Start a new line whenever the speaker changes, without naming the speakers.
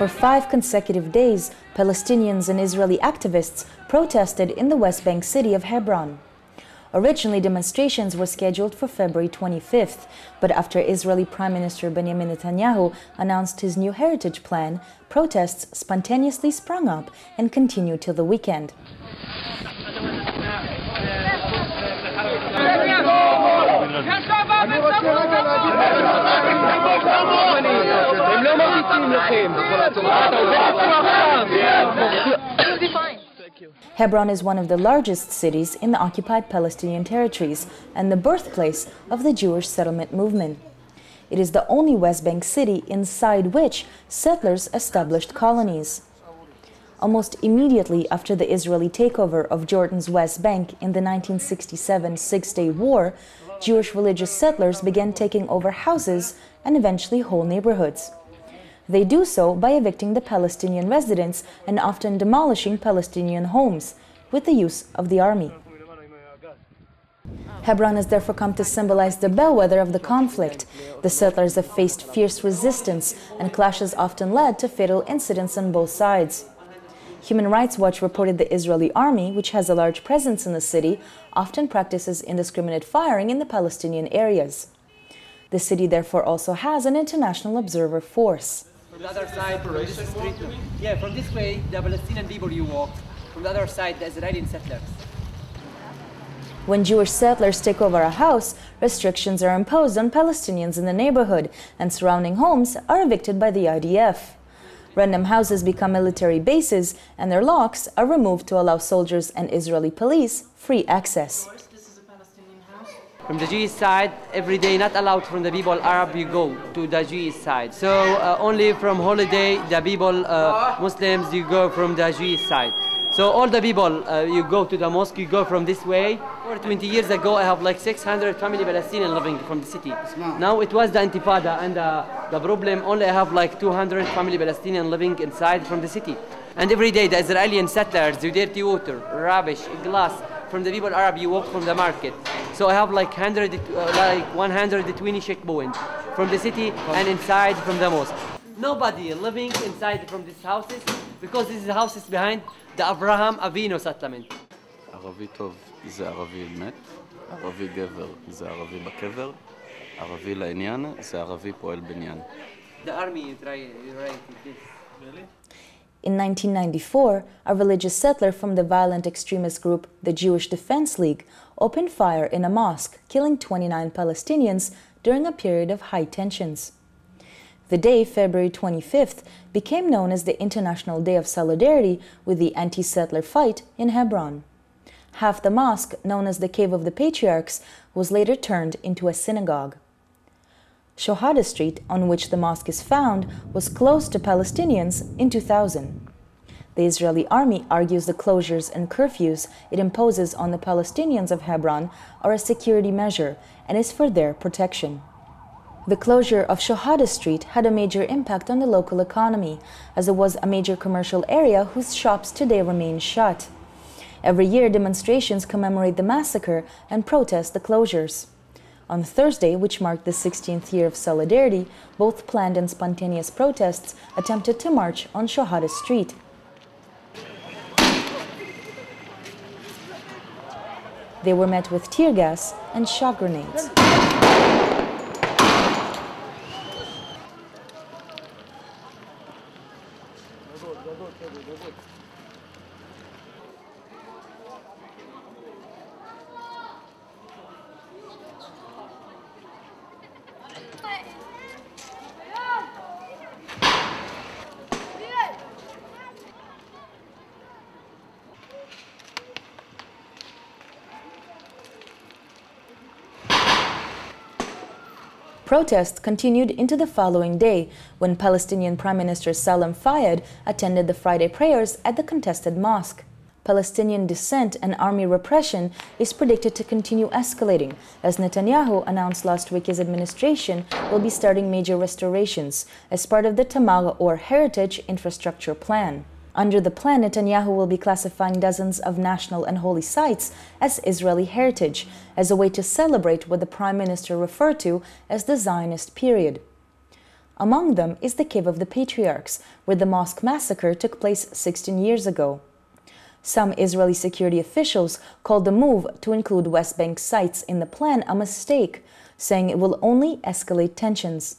For 5 consecutive days, Palestinians and Israeli activists protested in the West Bank city of Hebron. Originally, demonstrations were scheduled for February 25th, but after Israeli Prime Minister Benjamin Netanyahu announced his new heritage plan, protests spontaneously sprung up and continued till the weekend. Hebron is one of the largest cities in the occupied Palestinian territories and the birthplace of the Jewish settlement movement. It is the only West Bank city inside which settlers established colonies. Almost immediately after the Israeli takeover of Jordan's West Bank in the 1967 Six-Day War, Jewish religious settlers began taking over houses and eventually whole neighborhoods. They do so by evicting the Palestinian residents and often demolishing Palestinian homes with the use of the army. Hebron has therefore come to symbolize the bellwether of the conflict. The settlers have faced fierce resistance, and clashes often led to fatal incidents on both sides. Human Rights Watch reported the Israeli army, which has a large presence in the city, often practices indiscriminate firing in the Palestinian areas. The city therefore also has an international observer force.
From the other side, from this street, from this way, the Palestinian people you walk. From the other side, the Israeli settlers.
When Jewish settlers take over a house, restrictions are imposed on Palestinians in the neighborhood, and surrounding homes are evicted by the IDF. Random houses become military bases, and their locks are removed to allow soldiers and Israeli police free access.
From the Jewish side, every day not allowed from the people Arab you go to the Jewish side. So only from holiday the people Muslims you go from the Jewish side. So all the people you go to the mosque you go from this way. 20 years ago I have like 600 family Palestinians living from the city. Now it was the Intifada, and the problem only I have like 200 family Palestinians living inside from the city. And every day the Israeli settlers do dirty water, rubbish, glass from the people Arab you walk from the market. So I have like 120 checkpoints from the city and inside from the mosque. Nobody living inside from these houses because these houses behind the Abraham Avinu settlement.
ערבי טוב זה ערבי מת, ערבי גבר זה ערבי בקבר, ערבי לעניין זה ערבי פועל בניין.
The army tried this. Really?
In 1994, a religious settler from the violent extremist group the Jewish Defense League opened fire in a mosque, killing 29 Palestinians during a period of high tensions. The day, February 25th, became known as the International Day of Solidarity with the anti-settler fight in Hebron. Half the mosque, known as the Cave of the Patriarchs, was later turned into a synagogue. Shohada Street, on which the mosque is found, was closed to Palestinians in 2000. The Israeli army argues the closures and curfews it imposes on the Palestinians of Hebron are a security measure and is for their protection. The closure of Shohada Street had a major impact on the local economy, as it was a major commercial area whose shops today remain shut. Every year, demonstrations commemorate the massacre and protest the closures. On Thursday, which marked the 16th year of solidarity, both planned and spontaneous protests attempted to march on Shohada Street. They were met with tear gas and shot grenades. Protests continued into the following day, when Palestinian Prime Minister Salam Fayyad attended the Friday prayers at the contested mosque. Palestinian dissent and army repression is predicted to continue escalating, as Netanyahu announced last week his administration will be starting major restorations as part of the Tamar, or Heritage Infrastructure Plan. Under the plan, Netanyahu will be classifying dozens of national and holy sites as Israeli heritage, as a way to celebrate what the Prime Minister referred to as the Zionist period. Among them is the Cave of the Patriarchs, where the mosque massacre took place 16 years ago. Some Israeli security officials called the move to include West Bank sites in the plan a mistake, saying it will only escalate tensions.